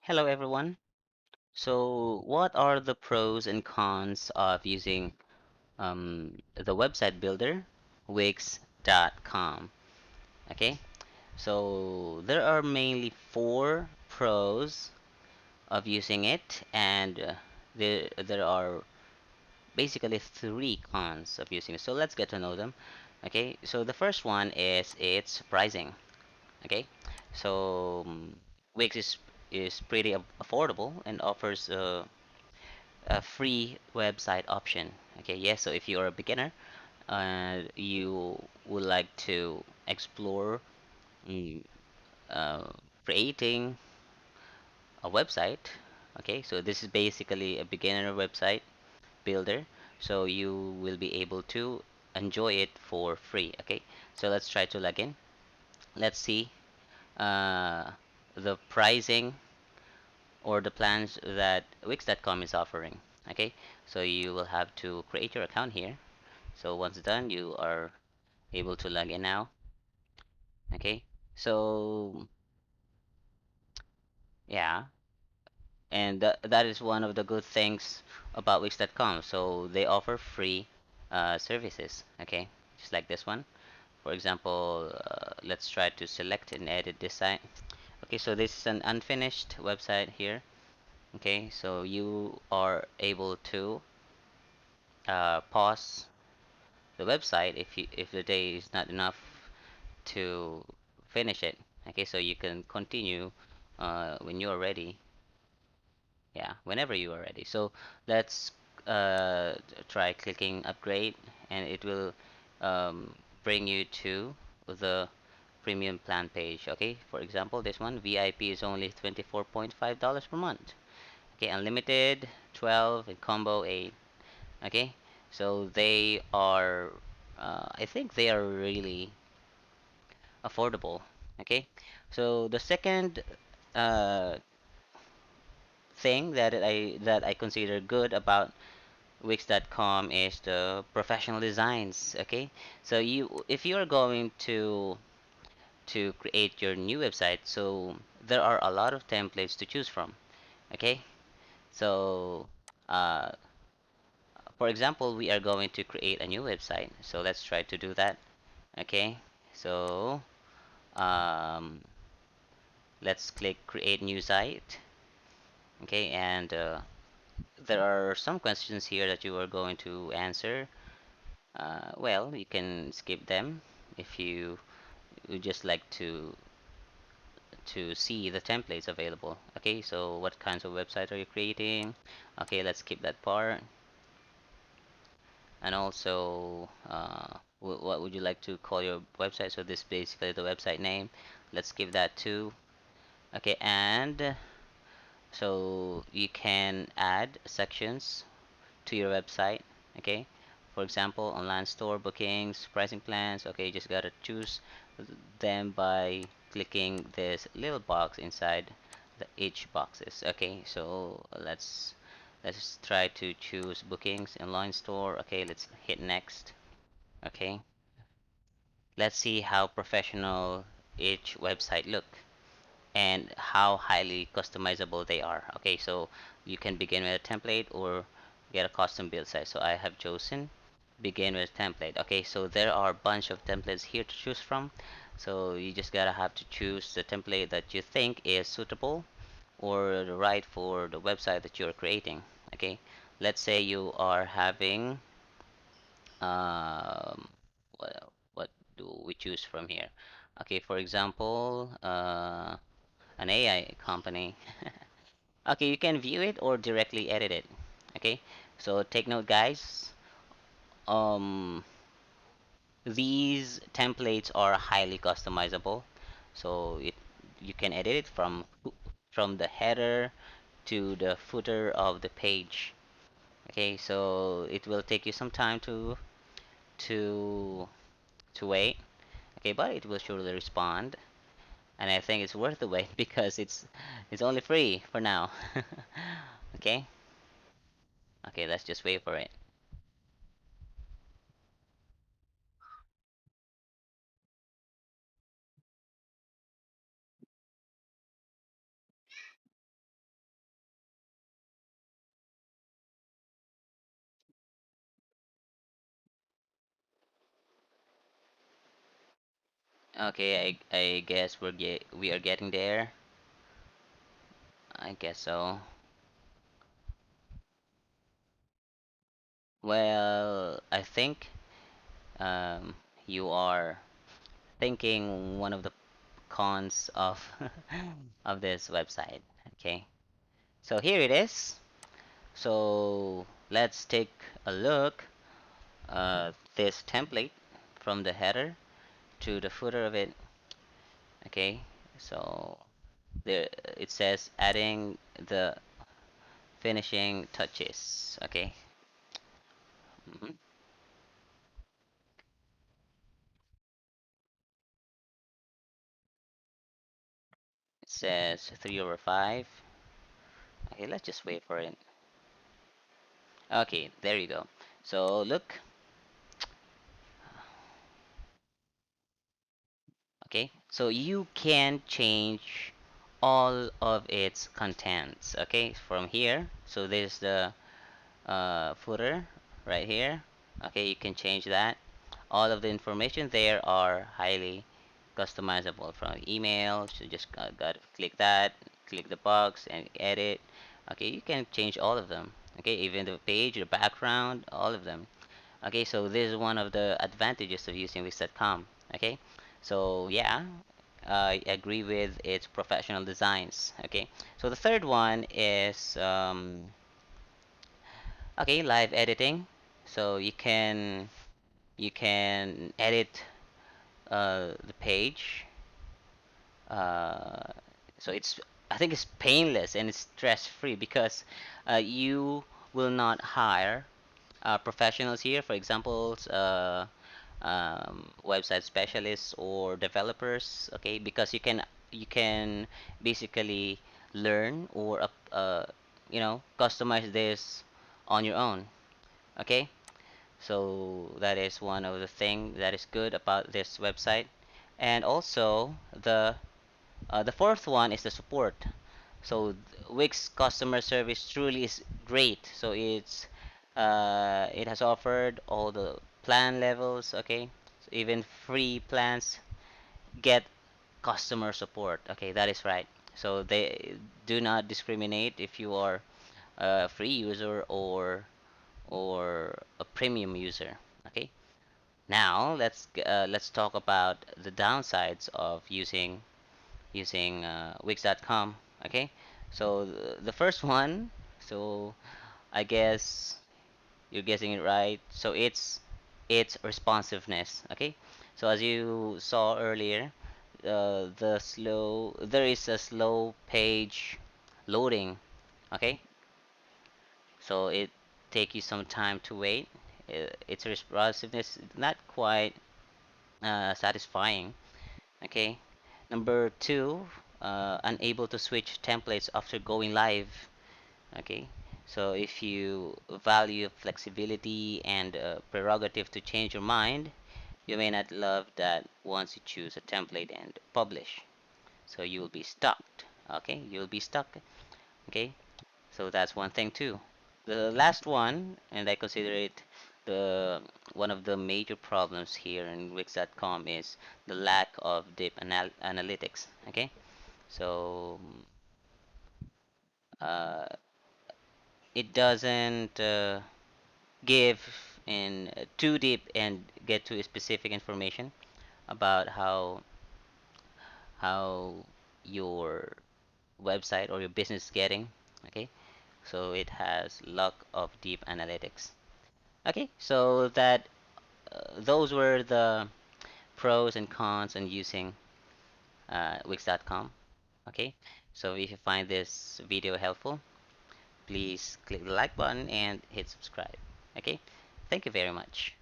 Hello everyone. So, what are the pros and cons of using the website builder Wix.com? Okay, so there are mainly four pros of using it, and there are basically three cons of using it. So let's get to know them. Okay, so the first one is its pricing. Okay, so Wix is pretty affordable and offers a free website option. Okay, yes, so if you're a beginner, you would like to explore mm, uh, creating a website. Okay, so this is basically a beginner website builder, so you will be able to enjoy it for free. Okay, so let's try to log in. Let's see uh, the pricing or the plans that Wix.com is offering. Okay, so you will have to create your account here. So once done, you are able to log in now. Okay, so yeah, and that is one of the good things about Wix.com. So they offer free services. Okay, just like this one. For example, let's try to select and edit this site. Okay, so this is an unfinished website here. Okay, so you are able to pause the website if the day is not enough to finish it. Okay, so you can continue when you're ready. Yeah, whenever you are ready. So let's try clicking upgrade, and it will um, bring you to the premium plan page. Okay, for example, this one VIP is only $24.5 per month. Okay, unlimited 12 and combo 8. Okay, so they are, I think they are really affordable. Okay, so the second uh, thing that I consider good about Wix.com is the professional designs. Okay, so if you are going to create your new website, so there are a lot of templates to choose from. Okay, so uh, for example, we are going to create a new website. So let's try to do that. Okay, so um, let's click create new site. Okay, and there are some questions here that you are going to answer. Well, you can skip them if you would just like to see the templates available. Okay, so what kinds of website are you creating? Okay, let's skip that part. And also, what would you like to call your website? So this is basically the website name. Let's give that too. Okay, and so you can add sections to your website. Okay, for example, online store bookings, pricing plans. Okay, you just gotta choose them by clicking this little box inside the each boxes. Okay, so let's try to choose bookings online store. Okay, let's hit next. Okay, let's see how professional each website look and how highly customizable they are. Okay, so you can begin with a template or get a custom build site. So I have chosen begin with template. Okay, so there are a bunch of templates here to choose from. So you just gotta have to choose the template that you think is suitable or right for the website that you're creating. Okay, let's say you are having what do we choose from here? Okay, for example, an AI company. Okay, you can view it or directly edit it. Okay, so take note, guys. Um, these templates are highly customizable, so you can edit it from the header to the footer of the page. Okay, so it will take you some time to to wait. Okay, but it will surely respond, and I think it's worth the wait because it's only free for now. Okay, okay, let's just wait for it. Okay, I guess we are getting there. I guess so. Well, I think um, you are thinking one of the cons of of this website. Okay, so here it is. So let's take a look. This template from the header to the footer of it. Okay, so there it says adding the finishing touches. Okay. Mhm. It says 3/5. Okay, let's just wait for it. Okay, there you go. So look, okay, so you can change all of its contents. Okay, from here. So there's the footer right here. Okay, you can change that. All of the information there are highly customizable from email. So just got to click that, click the box and edit. Okay, you can change all of them. Okay, even the page, the background, all of them. Okay, so this is one of the advantages of using Wix.com. Okay, so yeah, I agree with its professional designs. Okay, so the third one is okay, live editing. So you can edit the page. Uh, so it's I think it's painless and it's stress free because you will not hire professionals here. For example, website specialists or developers. Okay, because you can basically learn or customize this on your own. Okay, so that is one of the thing that is good about this website. And also the fourth one is the support. So Wix customer service truly is great. So it has offered all the plan levels. Okay, so even free plans get customer support. Okay, that is right. So they do not discriminate if you are a free user or a premium user. Okay. Now let's talk about the downsides of using Wix.com. Okay, so the first one, so I guess you're guessing it right. So it's responsiveness. Okay, so as you saw earlier, there is a slow page loading. Okay, so it take you some time to wait. Its responsiveness is not quite satisfying. Okay. Number two, unable to switch templates after going live. Okay. So if you value flexibility and prerogative to change your mind, you may not love that once you choose a template and publish. So you will be stuck. Okay. You'll be stuck. Okay. So that's one thing too. The last one, and I consider it the one of the major problems here in Wix.com is the lack of deep analytics. Okay, so uh, it doesn't give in too deep and get to specific information about how your website or your business is getting. Okay, so it has lack of deep analytics. Okay, so that those were the pros and cons on using Wix.com. Okay, so if you find this video helpful, please click the like button and hit subscribe. Okay, thank you very much.